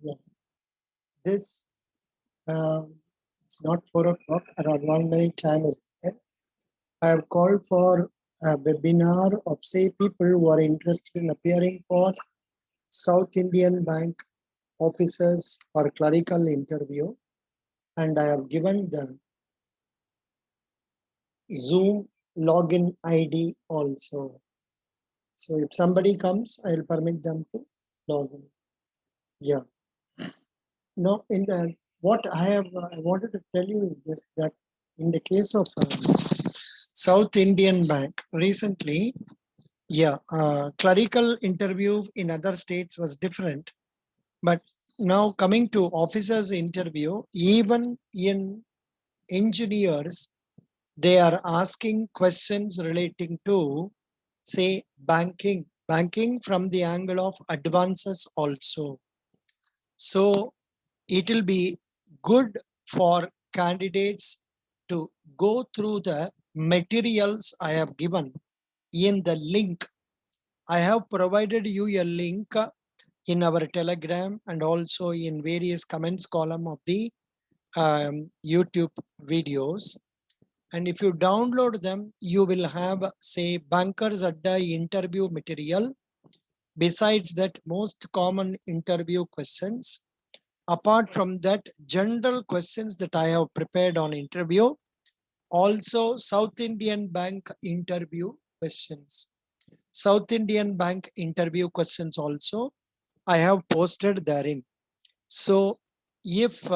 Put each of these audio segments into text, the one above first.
Yeah. This it's not 4 o'clock. Around 1 minute time is there. I have called for a webinar of say people who are interested in appearing for South Indian Bank officers for clerical interview, and I have given the Zoom login ID also. So if somebody comes, I will permit them to log in. Yeah. No, in the what I wanted to tell you is this, that in the case of South Indian Bank recently, yeah, clerical interview in other states was different, but now coming to officers interview, even in engineers, they are asking questions relating to say banking from the angle of advances also. So it will be good for candidates to go through the materials I have given in the link. I have provided you a link in our Telegram and also in various comments column of the YouTube videos. And if you download them, you will have say Bankers Adda interview material. Besides that, most common interview questions. Apart from that, general questions that I have prepared on interview. Also, South Indian Bank interview questions. South Indian Bank interview questions also I have posted therein. So if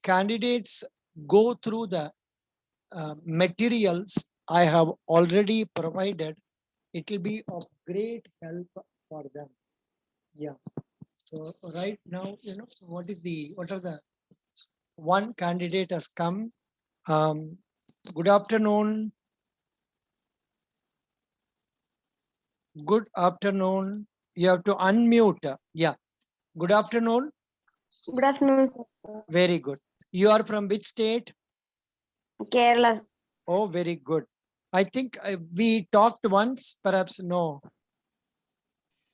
candidates go through the materials I have already provided, it will be of great help for them. Yeah. So right now, what are the one candidate has come. Good afternoon. Good afternoon. You have to unmute. Yeah. Good afternoon. Good afternoon, sir. Very good. You are from which state? Kerala. Oh, very good. I think we talked once, perhaps no.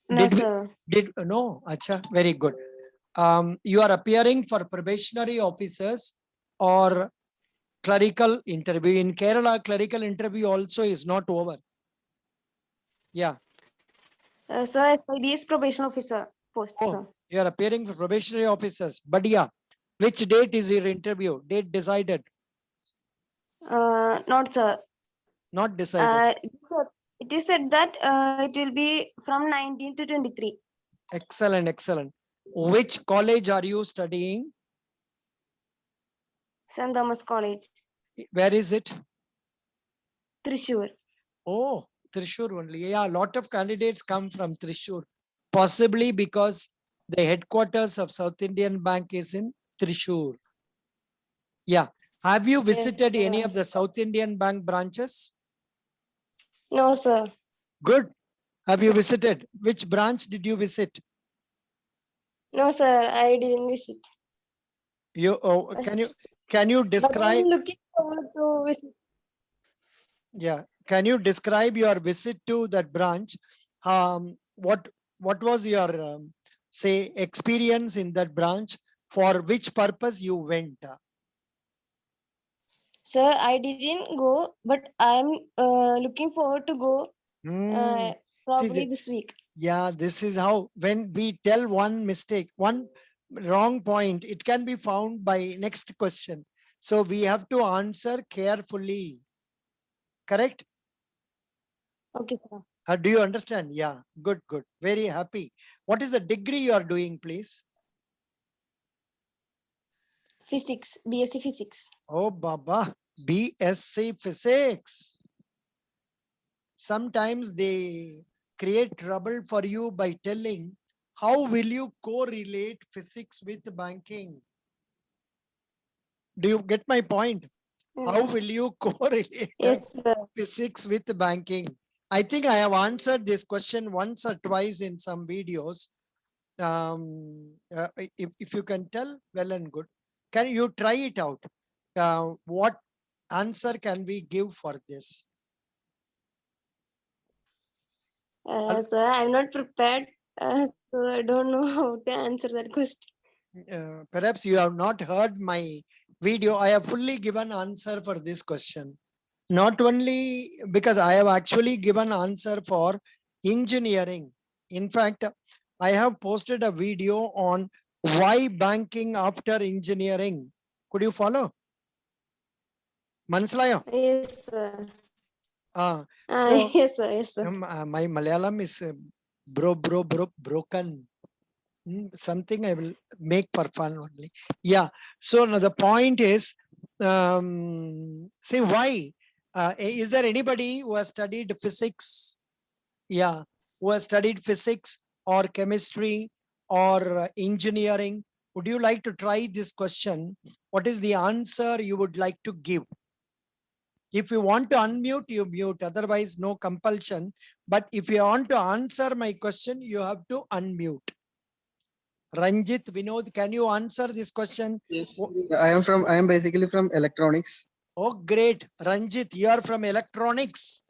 No, sir. No? Acha, very good. You are appearing for probationary officers or clerical interview. In Kerala, clerical interview also is not over. Yeah. Sir, SIB is probation officer post, Oh, sir. you are appearing for probationary officers. But yeah, which date is your interview? Date decided? Not, sir. Not decided. It is said that it will be from 19 to 23. Excellent, excellent. Which college are you studying? St. Thomas College, Where is it? Thrissur. Oh, Thrissur only. Yeah, a lot of candidates come from Thrissur. Possibly because the headquarters of South Indian Bank is in Thrissur. Yeah. Have you visited Yes, any sir. of the South Indian Bank branches? No, sir. Good. Have you visited? Which branch did you visit? No, sir. I didn't visit. Can you But describe? I'm looking forward to visit. Yeah. Can you describe your visit to that branch? What was your say experience in that branch? For which purpose you went? Sir, I didn't go, but I'm looking forward to go Hmm. See, probably this week. yeah, this is how when we tell one mistake, one wrong point, it can be found by next question. So we have to answer carefully. Correct? Okay, sir. Do you understand? Yeah, good, good. Very happy. What is the degree you are doing, please? Physics, BSc Physics. Oh, Baba, BSc Physics. Sometimes they create trouble for you by telling how will you correlate physics with banking? Do you get my point? How will you correlate Yes, sir. physics with banking? I think I have answered this question once or twice in some videos. If you can tell, well and good. Can you try it out? What answer can we give for this? Sir, I'm not prepared. So I don't know how to answer that question. Perhaps you have not heard my video. I have fully given answer for this question. Not only because I have actually given answer for engineering. In fact, I have posted a video on why banking after engineering. Could you follow? Manslayo? Yes, sir. So Yes, sir. Yes, sir. my Malayalam is broken. Something I will make for fun only. Yeah. So now the point is, say why? Is there anybody who has studied physics? Yeah, who has studied physics or chemistry or engineering? Would you like to try this question? What is the answer you would like to give? If you want to unmute, you mute. Otherwise, no compulsion. But if you want to answer my question, you have to unmute. Ranjit, Vinod, can you answer this question? Yes, I am basically from electronics. Oh, great. Ranjit, you are from electronics.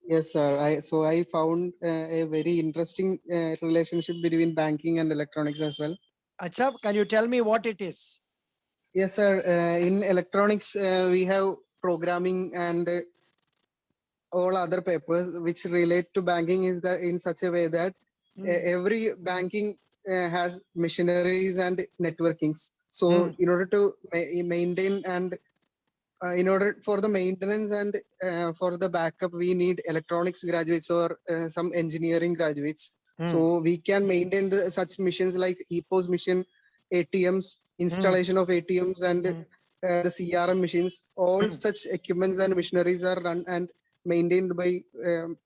Yes, sir. I found a very interesting relationship between banking and electronics as well. Acha, can you tell me what it is? Yes, sir. In electronics, we have programming and all other papers which relate to banking is that in such a way that every banking has machineries and networkings. So in order to maintain and in order for the maintenance and for the backup, we need electronics graduates or some engineering graduates. So we can maintain such missions like EPOS mission, ATMs, installation of ATMs and the CRM machines. All such equipments and machineries are run and maintained by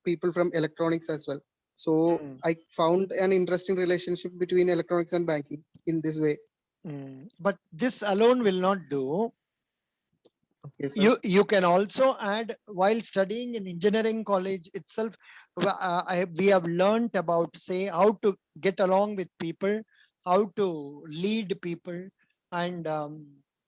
people from electronics as well. So I found an interesting relationship between electronics and banking in this way. But this alone will not do. Okay, sir. You can also add, while studying in engineering college itself, we have learned about, say, how to get along with people, how to lead people, and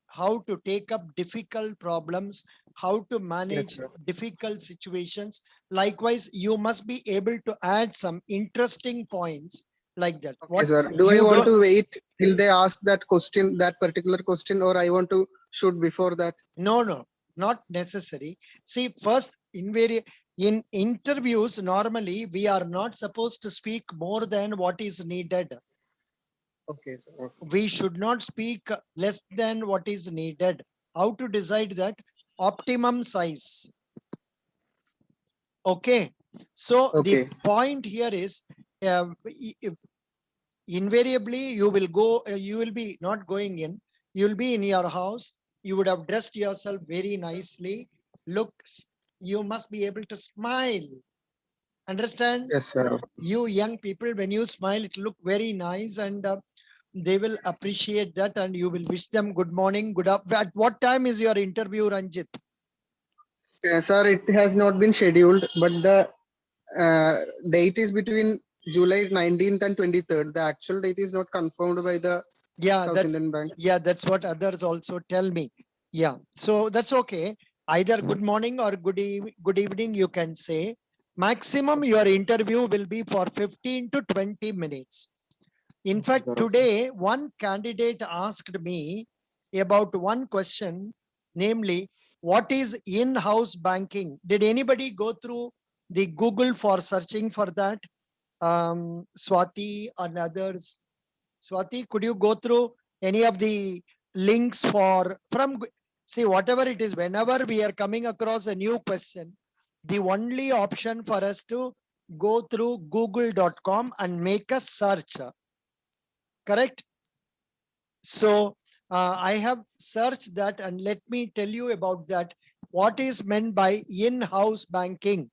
how to take up difficult problems, how to manage sir. difficult situations. Likewise, you must be able to add some interesting points like that. Okay, sir. Do I you want don't- to wait till they ask that question, that particular question, or I want to shoot before that? No, not necessary. See, first, in interviews, normally we are not supposed to speak more than what is needed. Okay, sir. Okay. We should not speak less than what is needed. How to decide that? Optimum size. Okay. So the Okay. point here is, invariably you will go, you will be not going in, you will be in your house, you would have dressed yourself very nicely, looks, you must be able to smile. Understand? Yes, sir. You young people, when you smile, it look very nice, and they will appreciate that, and you will wish them good morning, good up. At what time is your interview, Ranjit? Sir, it has not been scheduled, but the date is between July 19th and 23rd. The actual date is not confirmed by the South Indian Bank. Yeah, that's what others also tell me. Yeah, so that's okay. Either good morning or good evening, you can say. Maximum your interview will be for 15 to 20 minutes. In fact, sir. today one candidate asked me about one question, namely, what is in-house banking? Did anybody go through the Google for searching for that? Swati and others. Swati, could you go through any of the links see, whatever it is, whenever we are coming across a new question, the only option for us to go through google.com and make a search. Correct? So I have searched that, and let me tell you about that. What is meant by in-house banking?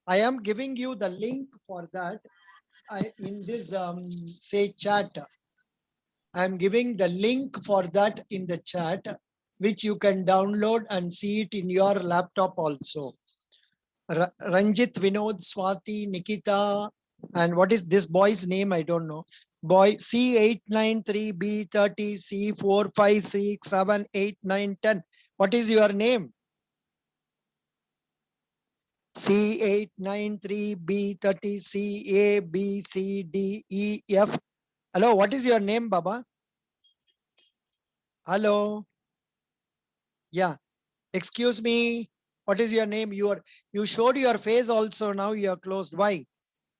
I am giving you the link for that in this, say, chat. I'm giving the link for that in the chat, which you can download and see it in your laptop also. Ranjit, Vinod, Swati, Nikita, and what is this boy's name? I don't know. Boy C893B30 C45678910. What is your name? C893B30 CABCDEF. Hello, what is your name, Baba? Hello. Yeah. Excuse me. What is your name? You showed your face also. Now you are closed. Why?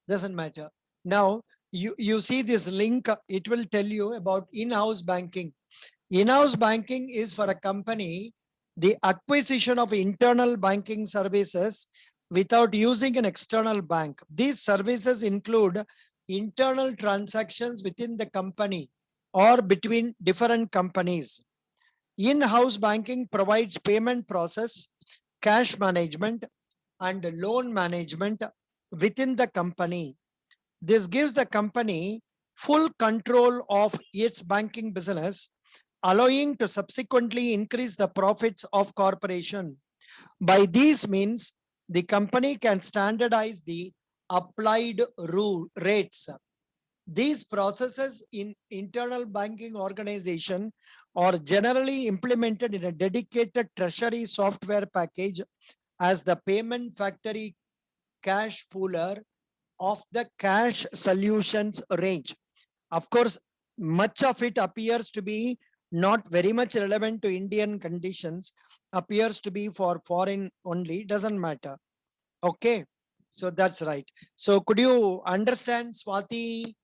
Doesn't matter. Now you see this link. It will tell you about in-house banking. In-house banking is for a company, the acquisition of internal banking services without using an external bank. These services include internal transactions within the company or between different companies. In-house banking provides payment process, cash management, and loan management within the company. This gives the company full control of its banking business, allowing to subsequently increase the profits of corporation. By these means, the company can standardize the applied rule rates. These processes in internal banking organization are generally implemented in a dedicated treasury software package as the payment factory cash pooler of the cash solutions range. Of course, much of it appears to be not very much relevant to Indian conditions, appears to be for foreign only, doesn't matter. Okay, so that's right. So could you understand, Swati?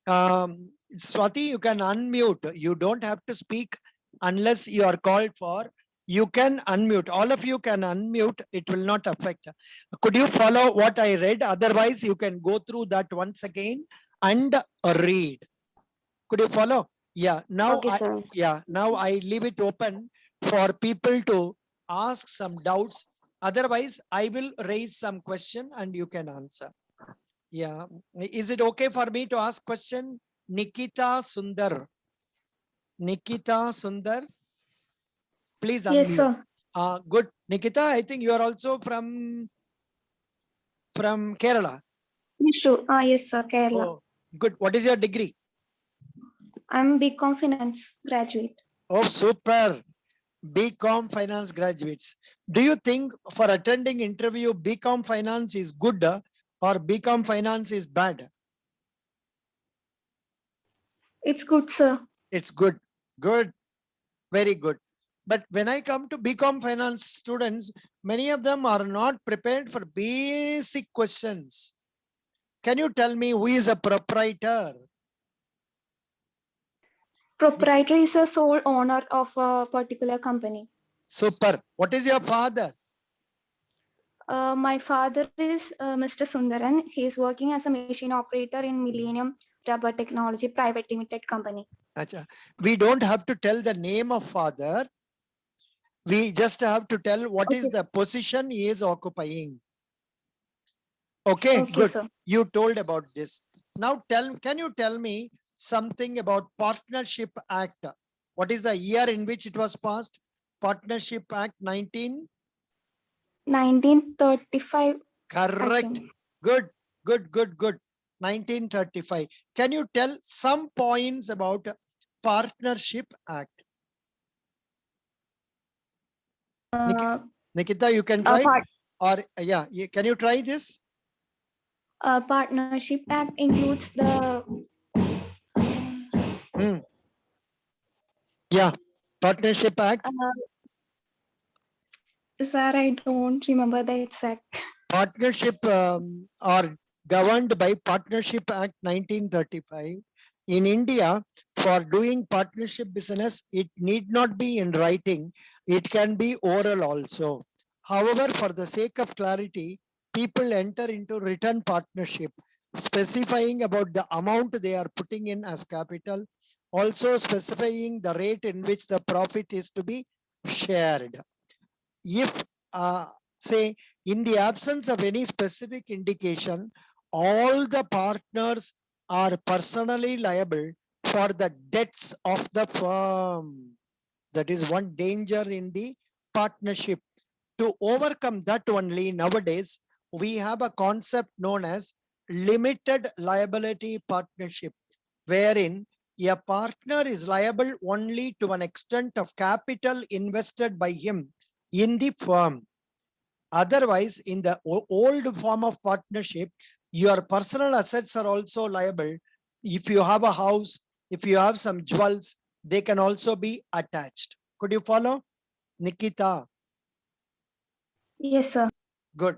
Swati, you can unmute. You don't have to speak unless you are called for. You can unmute. All of you can unmute. It will not affect. Could you follow what I read? Otherwise, you can go through that once again and read. Could you follow? Yeah. Now, Okay, sir. now I leave it open for people to ask some doubts. Otherwise, I will raise some question and you can answer. Yeah. Is it okay for me to ask question? Nikita Sundar. Nikita Sundar, please Yes, unmute. sir. Good. Nikita, I think you are also from Kerala. Yes, sure. Yes, sir. Kerala. Oh, good. What is your degree? I'm BCom Finance graduate. Oh, super. BCom Finance graduates. Do you think for attending interview, BCom Finance is good or BCom Finance is bad? It's good, sir. It's good. Good. Very good. But when I come to BCom Finance students, many of them are not prepared for basic questions. Can you tell me who is a proprietor? Proprietor is a sole owner of a particular company. Super. What is your father? My father is Mr. Sundaran. He is working as a machine operator in Millennium Rubber Technology Private Limited Company. Acha. We don't have to tell the name of father. We just have to tell what is Okay, the position he is occupying. Okay, okay, good. sir. You told about this. Now can you tell me something about Partnership Act? What is the year in which it was passed? Partnership Act 1935. Correct. Good, good, good, good. 1935. Can you tell some points about Partnership Act? Nikita, you can try. Or yeah, can you try this? Partnership Act includes the Yeah, Partnership Act. sir, I don't remember the exact. Partnership are governed by Partnership Act 1935. In India, for doing partnership business, it need not be in writing. It can be oral also. However, for the sake of clarity, people enter into written partnership, specifying about the amount they are putting in as capital, also specifying the rate in which the profit is to be shared. If, say, in the absence of any specific indication, all the partners are personally liable for the debts of the firm. That is one danger in the partnership. To overcome that only nowadays, we have a concept known as limited liability partnership, wherein a partner is liable only to an extent of capital invested by him in the firm. Otherwise, in the old form of partnership, your personal assets are also liable. If you have a house, if you have some jewels, they can also be attached. Could you follow? Nikita, Yes, sir. good.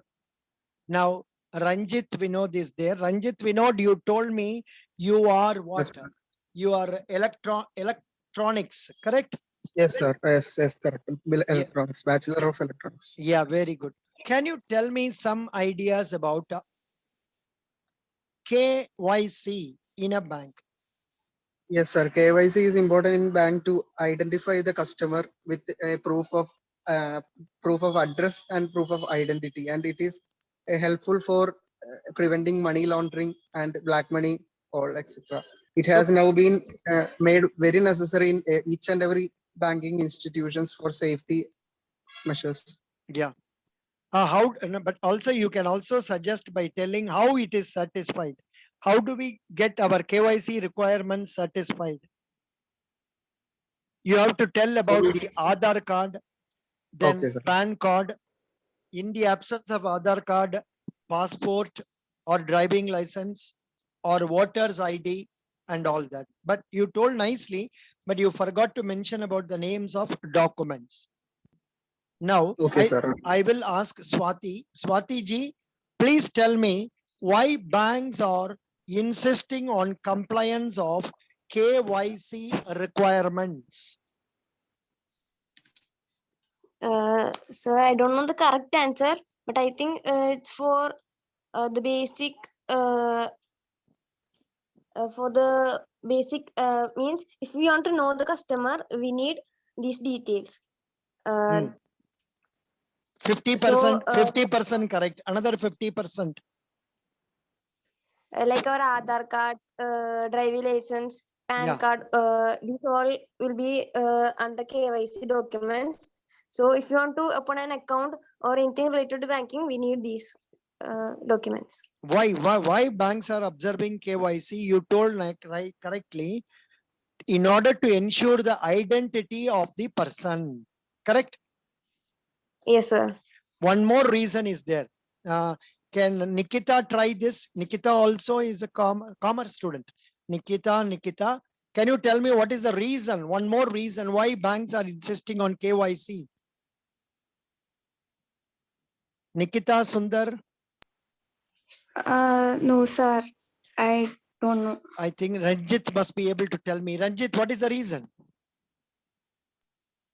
Now, Ranjit Vinod is there. Ranjit Vinod, you told me you are what? Yes, sir. You are electronics, correct? Yes, sir. Yes, correct. Yeah. Electronics, Bachelor of Electronics. Yeah, very good. Can you tell me some ideas about KYC in a bank? Yes, sir. KYC is important in bank to identify the customer with a proof of address and proof of identity, and it is helpful for preventing money laundering and black money, all etc. It So- has now been made very necessary in each and every banking institutions for safety measures. Yeah. How? No, but also you can also suggest by telling how it is satisfied. How do we get our KYC requirements satisfied? You have to tell about the Aadhaar card, then Okay, sir. PAN card. In the absence of Aadhaar card, passport or driving license or voter's ID and all that. But you told nicely, but you forgot to mention about the names of documents. Now, Okay, sir. I will ask Swati. Swati ji, please tell me why banks are insisting on compliance of KYC requirements. So I don't know the correct answer, but I think it's for the basic means if we want to know the customer, we need these details. 50%, So, 50% correct. Another 50%. like our Aadhaar card, driving license, PAN Yeah. card, these all will be under KYC documents. So if you want to open an account or anything related to banking, we need these documents. Why banks are observing KYC? You told right correctly. In order to ensure the identity of the person. Correct? Yes, sir. One more reason is there. Can Nikita try this? Nikita also is a commerce student. Nikita, can you tell me what is the reason? One more reason why banks are insisting on KYC. Nikita Sundar, No, sir. I don't know. I think Ranjit must be able to tell me. Ranjit, what is the reason?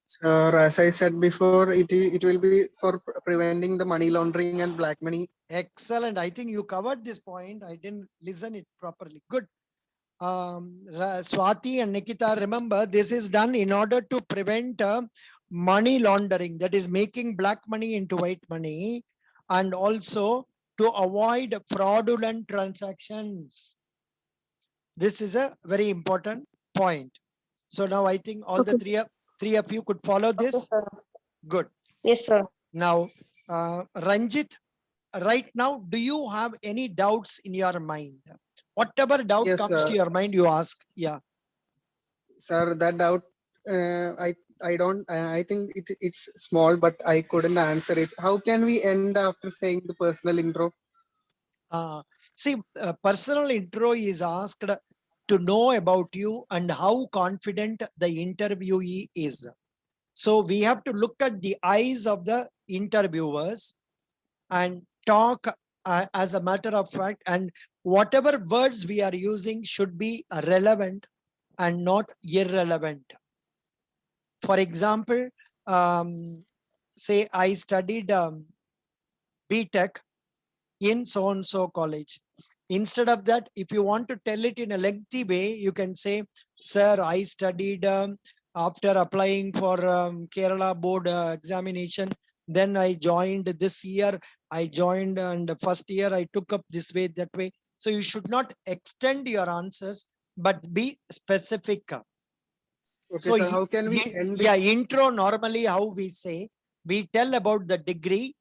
Sir, as I said before, it will be for preventing the money laundering and black money. Excellent. I think you covered this point. I didn't listen it properly. Good. Swati and Nikita, remember this is done in order to prevent money laundering, that is making black money into white money, and also to avoid fraudulent transactions. This is a very important point. So now I think all the three of you could follow this. Yes, sir. Good. Yes, sir. Now, Ranjit, right now, do you have any doubts in your mind? Whatever doubt Yes, comes sir. to your mind, you ask. Yeah. Sir, that doubt, I don't, I think it's small, but I couldn't answer it. How can we end after saying the personal intro? See, personal intro is asked to know about you and how confident the interviewee is. So we have to look at the eyes of the interviewers and talk as a matter of fact, and whatever words we are using should be relevant and not irrelevant. For example, say I studied BTech in so-and-so college. Instead of that, if you want to tell it in a lengthy way, you can say, sir, I studied after applying for Kerala board examination. Then I joined this year. I joined and the first year I took up this way, that way. So you should not extend your answers, but be specific. Okay, So so how can we end yeah, it? intro normally how we say, we tell about the degree,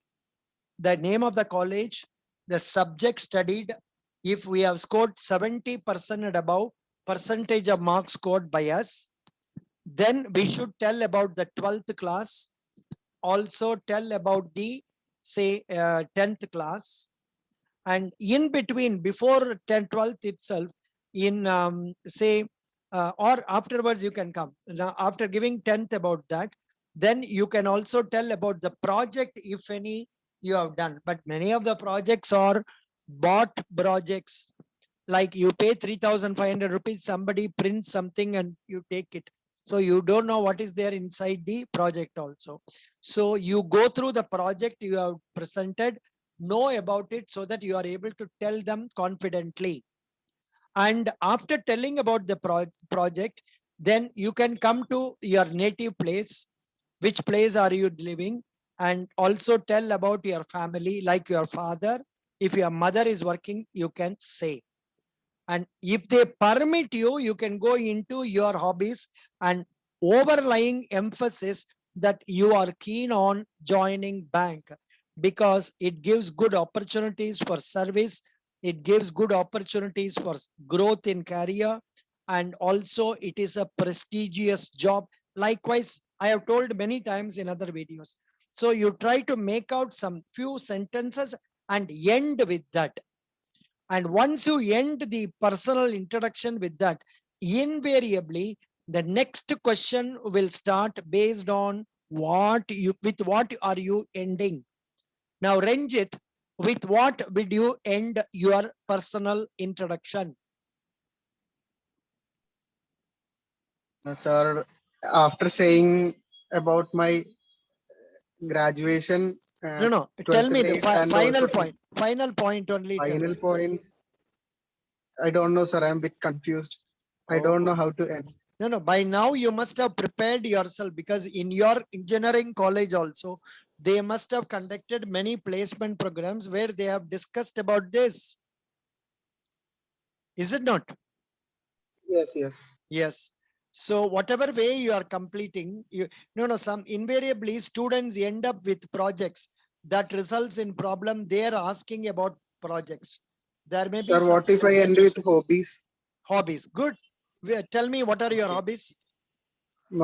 the name of the college, the subject studied. If we have scored 70% and above percentage of marks scored by us, then we should tell about the 12th class, also tell about the say 10th class, and in between before 10th 12th itself, in say or afterwards you can come. Now, after giving 10th about that, then you can also tell about the project, if any you have done. But many of the projects are bought projects, like you pay 3,500 rupees, somebody prints something and you take it. So you don't know what is there inside the project also. So you go through the project you have presented, know about it, so that you are able to tell them confidently. And after telling about the project, then you can come to your native place. Which place are you living? And also tell about your family, like your father. If your mother is working, you can say. And if they permit you, you can go into your hobbies and overlying emphasis that you are keen on joining bank, because it gives good opportunities for service. It gives good opportunities for growth in career. And also it is a prestigious job. Likewise, I have told many times in other videos. So you try to make out some few sentences and end with that. And once you end the personal introduction with that, invariably the next question will start based on with what are you ending. Now, Ranjit, with what would you end your personal introduction? Sir, after saying about my graduation, No. Tell 12th me the grade, and final also point. Final point only. Tell final me. point, I don't know, sir. I'm a bit confused. I don't know Oh. how to end. No. By now you must have prepared yourself, because in your engineering college also, they must have conducted many placement programs where they have discussed about this. Is it not? Yes, yes. Yes. So whatever way you are completing, some invariably students end up with projects that results in problem. They are asking about projects. There may be Sir, some what if I end with hobbies? hobbies. Good. Tell me, what are your Okay. hobbies?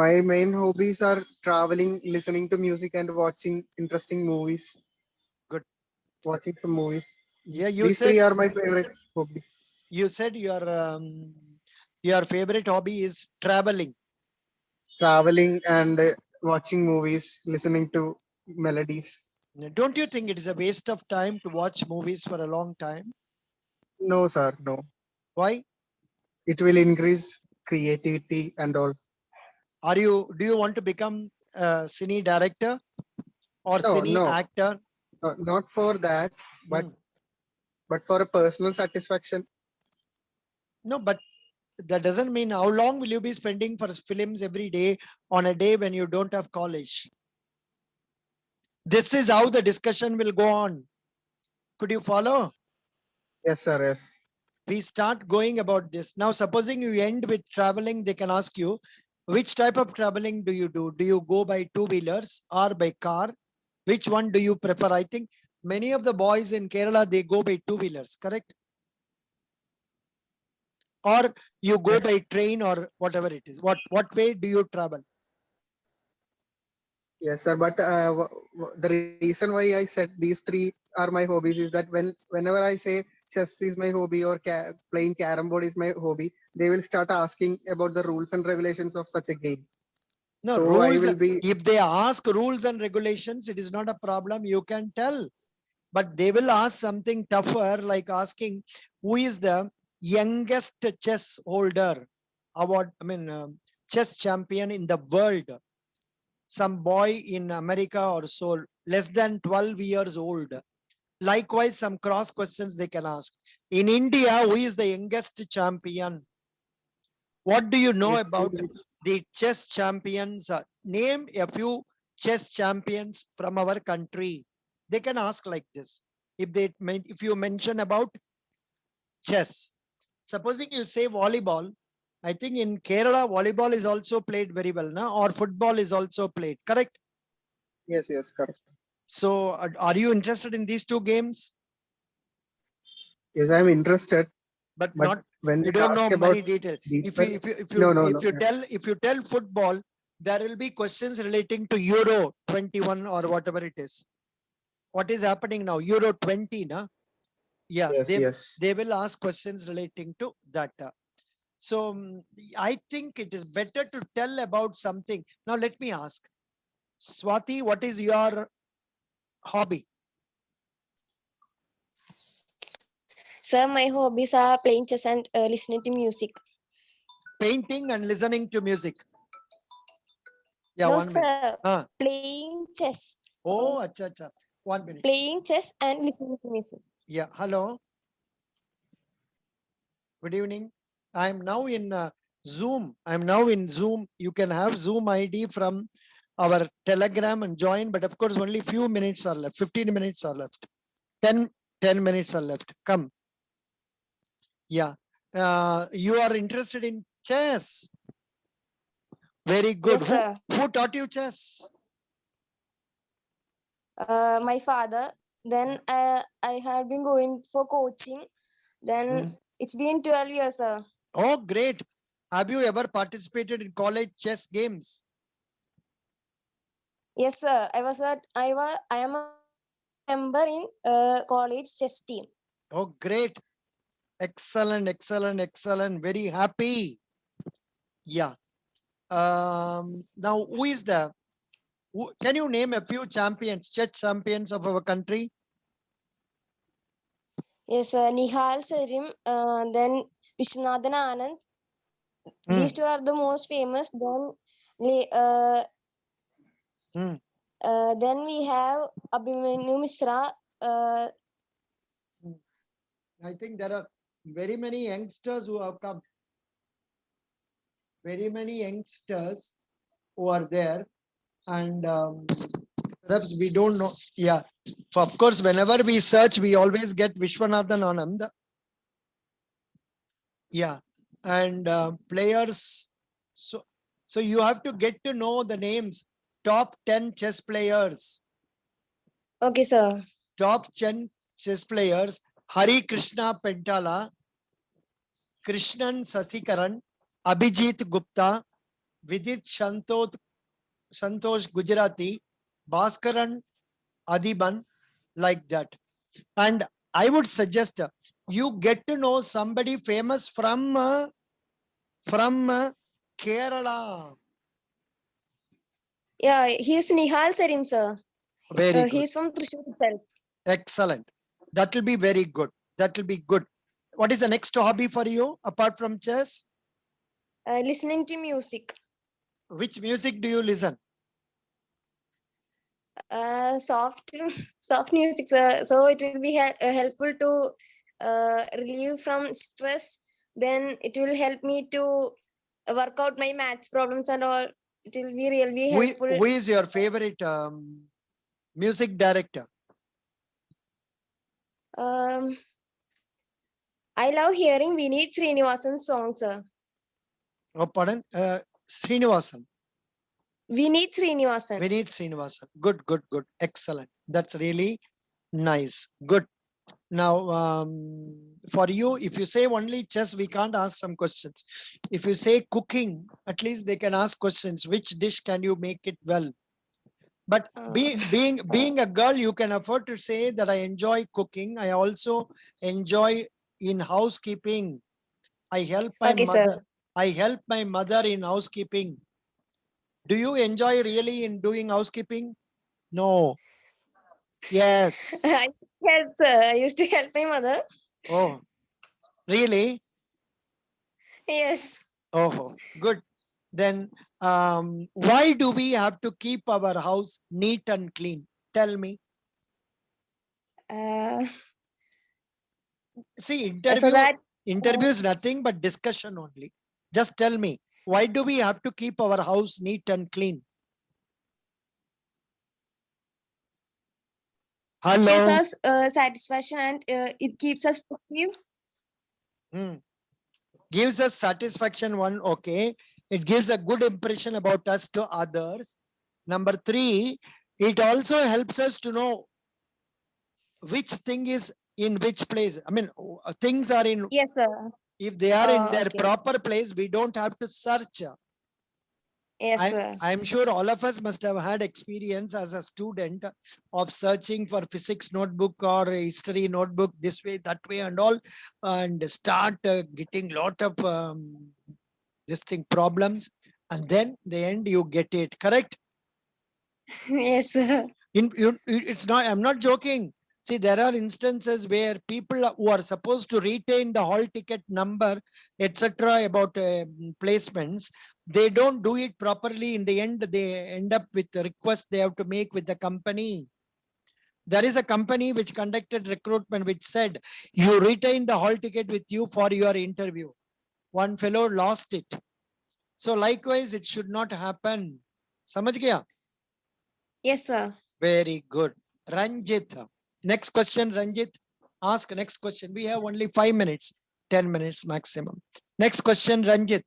My main hobbies are traveling, listening to music, and watching interesting movies. Good. Watching some movies. Yeah, These three are my favorite hobbies. you said your favorite hobby is traveling. Traveling and watching movies, listening to melodies. Don't you think it is a waste of time to watch movies for a long time? No, sir, no. Why? It will increase creativity and all. Do you want to become a cine director or No, cine no, actor? not for that, but Hmm. for a personal satisfaction. No, but that doesn't mean how long will you be spending for films every day on a day when you don't have college? This is how the discussion will go on. Could you follow? Yes, sir, yes. We start going about this. Now, supposing you end with traveling, they can ask you, which type of traveling do you do? Do you go by two-wheelers or by car? Which one do you prefer? I think many of the boys in Kerala, they go by two-wheelers, correct? Or you go Yes. by train or whatever it is. What way do you travel? Yes, sir. But the reason why I said these three are my hobbies is that whenever I say chess is my hobby or playing carom board is my hobby, they will start asking about the rules and regulations of such a game. No, So I rules. will be. If they ask rules and regulations, it is not a problem. You can tell. But they will ask something tougher, like asking who is the youngest chess holder award, chess champion in the world. Some boy in America or so, less than 12 years old. Likewise, some cross questions they can ask. In India, who is the youngest champion? What do you know about the chess champions? Name a few chess champions from our country. They can ask like this. If you mention about chess, supposing you say volleyball, I think in Kerala, volleyball is also played very well, or football is also played, correct? Yes, yes, correct. So are you interested in these two games? Yes, I'm interested. But But not, when you they don't know ask about many details. deeper, no, yes. If you tell football, there will be questions relating to Euro 21 or whatever it is. What is happening now? Euro 20, na? Yeah, Yes, yes. they will ask questions relating to that. So I think it is better to tell about something. Now let me ask, Swati, what is your hobby? Sir, my hobbies are playing chess and listening to music. Painting and listening to music. Yeah, No, 1 minute. sir. Huh. Playing chess. Oh, acha, acha. 1 minute. Playing chess and listening to music. Yeah, hello. Good evening. I am now in Zoom. I am now in Zoom. You can have Zoom ID from our Telegram and join, but of course, only few minutes are left. 15 minutes are left. 10 minutes are left. Come. Yeah. You are interested in chess. Very good. Yes, sir. Who taught you chess? My father. Then I had been going for coaching. Then it's been 12 years, sir. Oh, great. Have you ever participated in college chess games? Yes, sir. I am a member in college chess team. Oh, great. Excellent, excellent, excellent. Very happy. Yeah. Now, who is the, can you name a few champions, chess champions of our country? Yes, Nihal Sarim, then Vishwanathan Anand. Hmm. These two are the most famous. Hmm. Then we have Abhimanyu Mishra. I think there are very many youngsters who have come. Very many youngsters who are there, and perhaps we don't know. Yeah, of course, whenever we search, we always get Vishwanathan Anand. Yeah, and players. So you have to get to know the names. Top 10 chess players. Okay, sir. Top 10 chess players: Hari Krishna Pentala, Krishnan Sasikaran, Abhijit Gupta, Vidit Santosh Gujarati, Bhaskaran Adiban, like that. And I would suggest you get to know somebody famous from Kerala. Yeah, he's Nihal Sarim, sir. Very good. He's from Thrissur itself. Excellent. That will be very good. That will be good. What is the next hobby for you apart from chess? Listening to music. Which music do you listen? Soft, soft music, sir. So it will be helpful to relieve from stress. Then it will help me to work out my maths problems and all. It will be really helpful. Who is your favorite music director? I love hearing Vineet Srinivasan's songs, sir. Oh, pardon? Srinivasan. Vineet Srinivasan. Vineet Srinivasan. Good, good, good. Excellent. That's really nice. Good. Now, for you, if you say only chess, we can't ask some questions. If you say cooking, at least they can ask questions. Which dish can you make it well? But being a girl, you can afford to say that I enjoy cooking. I also enjoy in housekeeping. I help my Okay, mother. sir. I help my mother in housekeeping. Do you enjoy really in doing housekeeping? No. Yes. I help, sir. I used to help my mother. Oh, really? Yes. Oh, good. Then why do we have to keep our house neat and clean? Tell me. See, So that interview is nothing but discussion only. Just tell me, why do we have to keep our house neat and clean? Hello. gives us satisfaction and it keeps us productive. Gives us satisfaction, one, okay. It gives a good impression about us to others. Number 3, it also helps us to know which thing is in which place. I mean, things are in, Yes, sir. if they are in their Okay. proper place, we don't have to search. Yes, sir. I'm sure all of us must have had experience as a student of searching for physics notebook or history notebook this way, that way, and all, and start getting lot of this thing problems, and then the end you get it correct. Yes, sir. It's not. I'm not joking. See, there are instances where people who are supposed to retain the hall ticket number, etc., about placements, they don't do it properly. In the end, they end up with the request they have to make with the company. There is a company which conducted recruitment which said, you retain the hall ticket with you for your interview. One fellow lost it. So likewise, it should not happen. Samajh gaya? Yes, sir. Very good. Ranjit. Next question, Ranjit. Ask next question. We have only 5 minutes, 10 minutes maximum. Next question, Ranjit.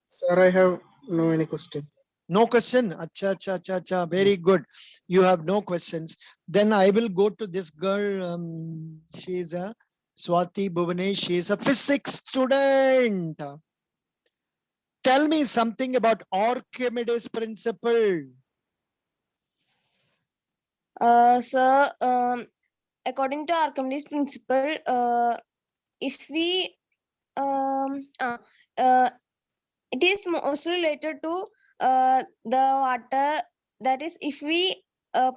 Sir, I have no any questions. No question. Acha, acha, acha, acha. Very good. You have no questions. Then I will go to this girl. She is a Swati Bhuvanesh. She is a physics student. Tell me something about Archimedes principle. Sir, according to Archimedes principle, if we it is mostly related to the water. That is, if we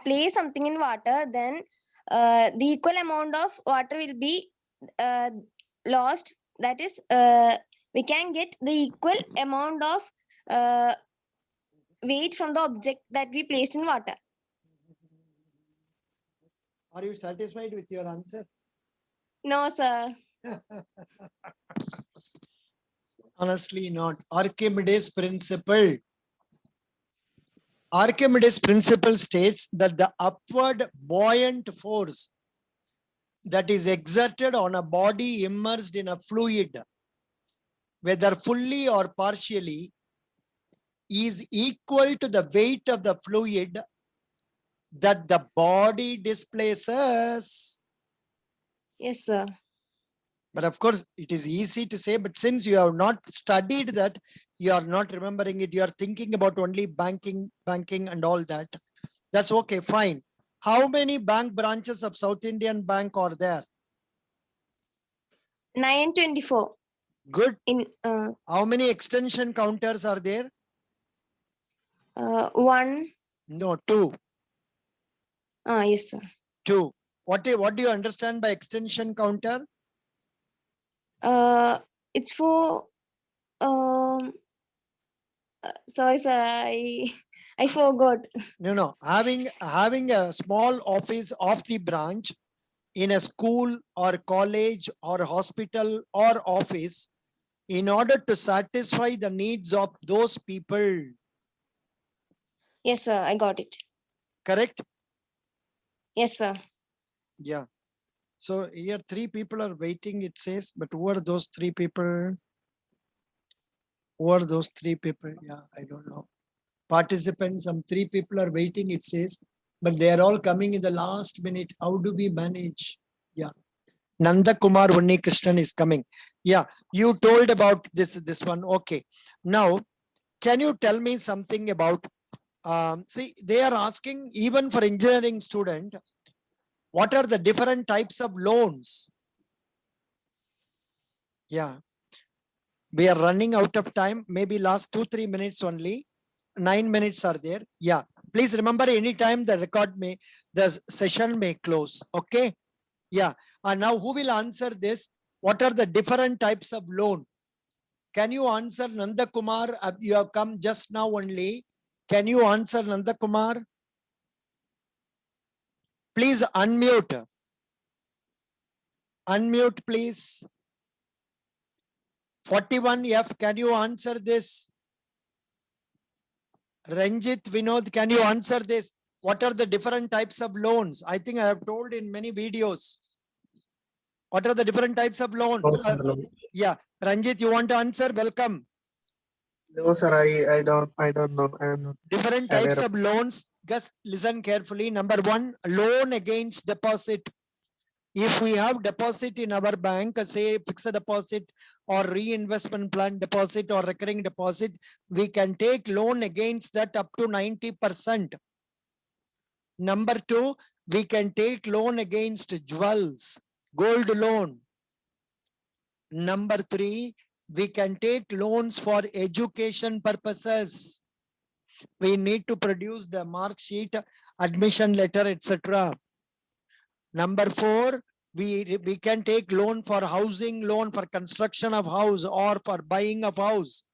place something in water, then the equal amount of water will be lost. That is, we can get the equal amount of weight from the object that we placed in water. Are you satisfied with your answer? No, sir. Honestly not. Archimedes principle. Archimedes principle states that the upward buoyant force that is exerted on a body immersed in a fluid, whether fully or partially, is equal to the weight of the fluid that the body displaces. Yes, sir. But of course, it is easy to say, but since you have not studied that, you are not remembering it, you are thinking about only banking and all that. That's okay, fine. How many bank branches of South Indian Bank are there? 924 Good. in How many extension counters are there? 1. No, 2. Yes, sir. 2. What do you understand by extension counter? It's for sorry, sir. I forgot. No. Having a small office of the branch in a school or college or hospital or office in order to satisfy the needs of those people. Yes, sir. I got it. Correct? Yes, sir. Yeah. So here 3 people are waiting, it says, but who are those 3 people? Who are those 3 people? Yeah, I don't know. Participants, some 3 people are waiting, it says, but they are all coming in the last minute. How do we manage? Yeah. Nanda Kumar Vanni Krishnan is coming. Yeah, you told about this one. Okay. Now, can you tell me something about, see, they are asking even for engineering student, what are the different types of loans? Yeah. We are running out of time. Maybe last 2-3 minutes only. 9 minutes are there. Yeah. Please remember, anytime the session may close. Okay. Yeah. And now who will answer this? What are the different types of loan? Can you answer, Nanda Kumar? You have come just now only. Can you answer, Nanda Kumar? Please unmute. Unmute, please. 41F, can you answer this? Ranjit, Vinod, can you answer this? What are the different types of loans? I think I have told in many videos. What are the different types of loans? No, sir, no. Yeah, Ranjit, you want to answer? Welcome. No, sir, I don't know. I am not Different aware types of. of loans. Just listen carefully. Number 1, loan against deposit. If we have deposit in our bank, say fixed deposit or reinvestment plan deposit or recurring deposit, we can take loan against that up to 90%. Number two, we can take loan against jewels, gold loan. Number three, we can take loans for education purposes. We need to produce the mark sheet, admission letter, etc. Number four, we can take loan for housing loan, for construction of house or for buying of house.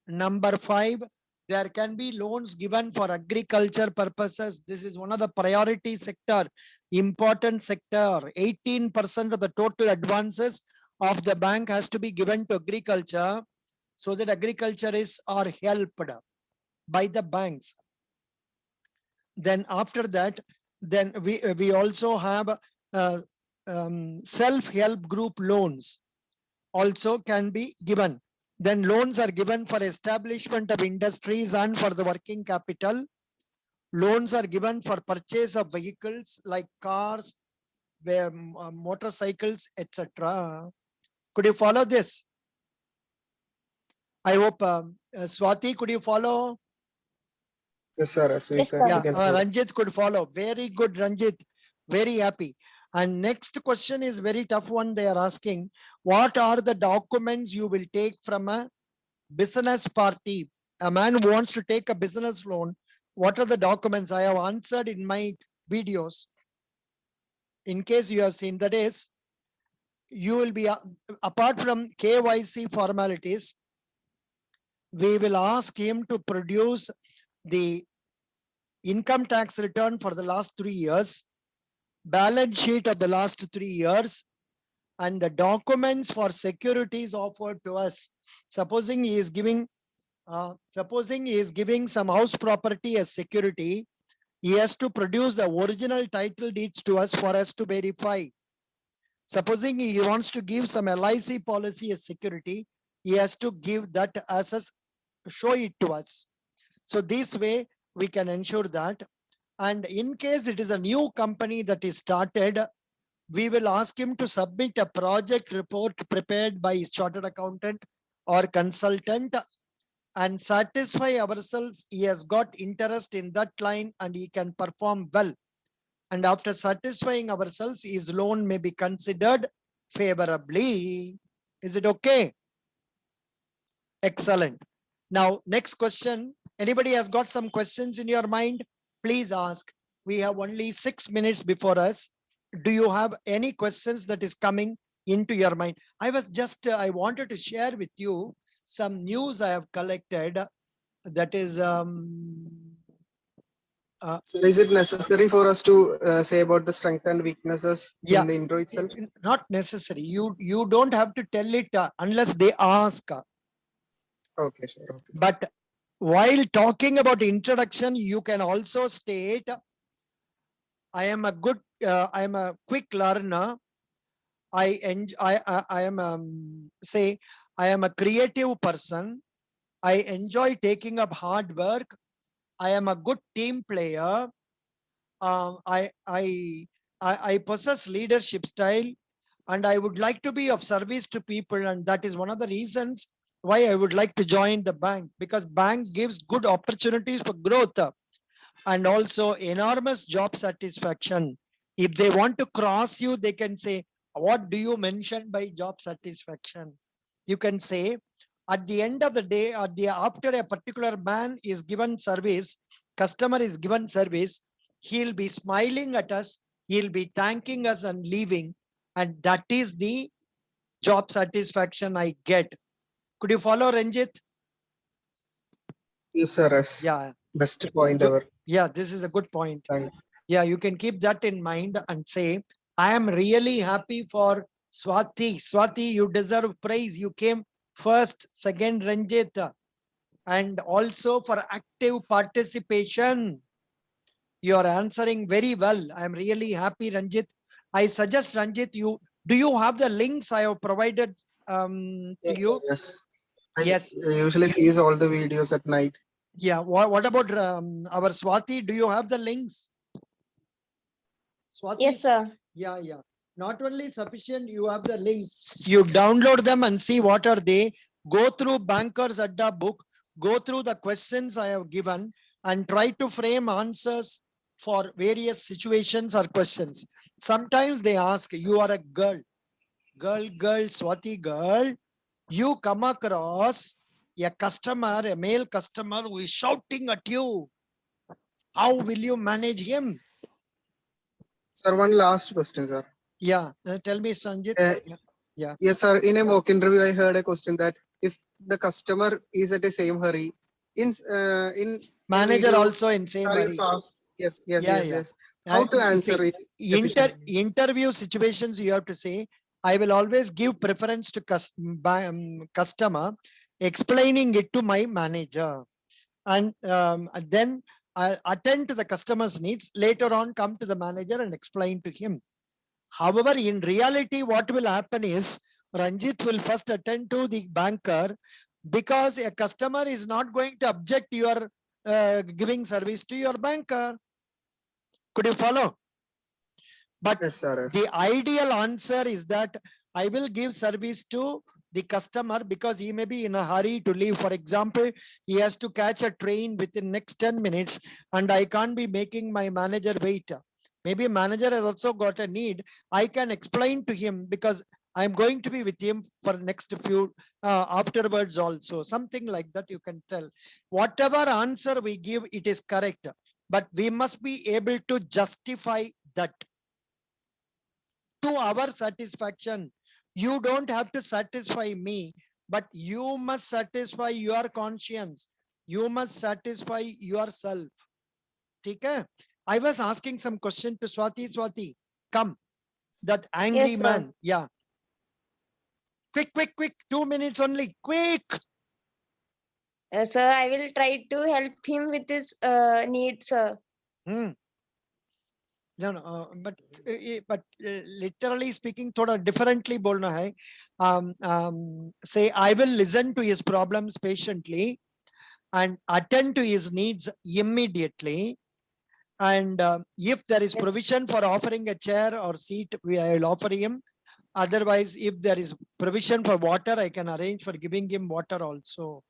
Number five, there can be loans given for agriculture purposes. This is one of the priority sector, important sector. 18% of the total advances of the bank has to be given to agriculture, so that agriculture are helped by the banks. Then after that, then we also have self-help group loans also can be given. Then loans are given for establishment of industries and for the working capital. Loans are given for purchase of vehicles like cars, motorcycles, etc. Could you follow this? I hope, Swati, could you follow? Yes, sir. Yes, Yes, sir. Yeah, can follow. Ranjit could follow. Very good, Ranjit. Very happy. And next question is very tough one. They are asking, what are the documents you will take from a business party? A man who wants to take a business loan. What are the documents? I have answered in my videos. In case you have seen, that is, you will be, apart from KYC formalities, we will ask him to produce the income tax return for the last 3 years, balance sheet of the last 3 years, and the documents for securities offered to us. Supposing he is giving some house property as security, he has to produce the original title deeds to us for us to verify. Supposing he wants to give some LIC policy as security, he has to give that as a, show it to us. So this way we can ensure that. And in case it is a new company that is started, we will ask him to submit a project report prepared by his chartered accountant or consultant and satisfy ourselves he has got interest in that line and he can perform well. And after satisfying ourselves, his loan may be considered favorably. Is it okay? Excellent. Now, next question. Anybody has got some questions in your mind? Please ask. We have only 6 minutes before us. Do you have any questions that is coming into your mind? I was just, I wanted to share with you some news I have collected. That is, So is it necessary for us to say about the strength and weaknesses Yeah. in the intro itself? Not necessary. You don't have to tell it unless they ask. Okay, sure. Okay, sir. But while talking about introduction, you can also state, I am a quick learner. I am say, I am a creative person. I enjoy taking up hard work. I am a good team player. I possess leadership style, and I would like to be of service to people, and that is one of the reasons why I would like to join the bank, because bank gives good opportunities for growth and also enormous job satisfaction. If they want to cross you, they can say, what do you mention by job satisfaction? You can say, at the end of the day, after a particular man is given service, customer is given service, he'll be smiling at us, he'll be thanking us and leaving. And that is the job satisfaction I get. Could you follow, Ranjit? Yes, sir. Yes. Yeah. Best point Good. ever. Yeah, this is a good point. Thank Yeah, you can keep that in mind and say, I am really happy for Swati. Swati, you deserve praise. You came first, second, Ranjit, and also for active participation. You are answering very well. I am really happy, Ranjit. I suggest, Ranjit, do you have the links I have provided to Yes, you? sir, yes. I Yes. usually sees all the videos at night. Yeah. What about our Swati? Do you have the links? Swati? Yes, sir. Yeah. Not only sufficient, you have the links. You download them and see what are they. Go through Bankers Adda book, go through the questions I have given and try to frame answers for various situations or questions. Sometimes they ask, you are a girl, Swati girl, you come across a customer, a male customer who is shouting at you. How will you manage him? Sir, one last question, sir. Yeah, tell me, Sanjit. Yes, sir. In a mock interview, I heard a question that if the customer is at the same hurry, in a Manager video, also in same are you hurry. fast? Yes, yes, Yeah, yes, yeah. yes. How to You answer see, it? efficiently? interview situations, you have to say, I will always give preference to customer, explaining it to my manager. And then I attend to the customer's needs. Later on, come to the manager and explain to him. However, in reality, what will happen is Ranjit will first attend to the banker because a customer is not going to object your giving service to your banker. Could you follow? But Yes, sir. the Yes. ideal answer is that I will give service to the customer because he may be in a hurry to leave. For example, he has to catch a train within next 10 minutes and I can't be making my manager wait. Maybe manager has also got a need. I can explain to him because I'm going to be with him for next few afterwards also. Something like that you can tell. Whatever answer we give, it is correct. But we must be able to justify that to our satisfaction. You don't have to satisfy me, but you must satisfy your conscience. You must satisfy yourself. Okay? I was asking some question to Swati. Swati, come. That angry Yes, sir. man. Yeah. Quick. 2 minutes only. Quick. Sir, I will try to help him with his needs, sir. Hmm. No, but literally speaking, thoda differently bolna hai. Say, I will listen to his problems patiently and attend to his needs immediately. And if there is Yes. provision for offering a chair or seat, I will offer him. Otherwise, if there is provision for water, I can arrange for giving him water also.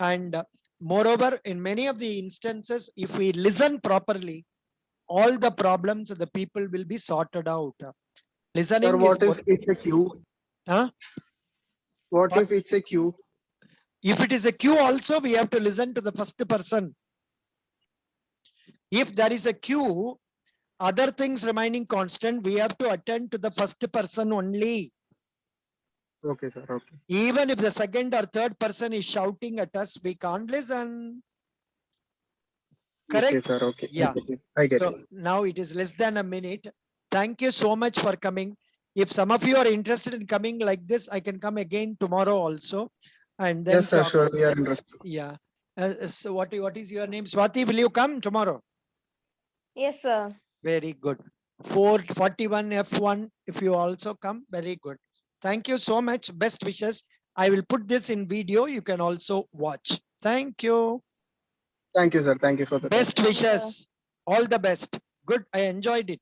And moreover, in many of the instances, if we listen properly, all the problems of the people will be sorted out. Sir, Listening is what more. if it's a queue? Huh? What What? if it's a queue? If it is a queue also, we have to listen to the first person. If there is a queue, other things remaining constant, we have to attend to the first person only. Okay, sir. Okay. Even if the second or third person is shouting at us, we can't listen. Correct? Okay, sir. Okay. Yeah. I get So it. now it is less than a minute. Thank you so much for coming. If some of you are interested in coming like this, I can come again tomorrow also. And then Yes, sir. talk. Sure. We are interested. Yeah. So what is your name? Swati, will you come tomorrow? Yes, sir. Very good. 441 F1, if you also come, very good. Thank you so much. Best wishes. I will put this in video. You can also watch. Thank you. Thank you, sir. Thank you for the time. Best wishes. All the best. Good. I enjoyed it.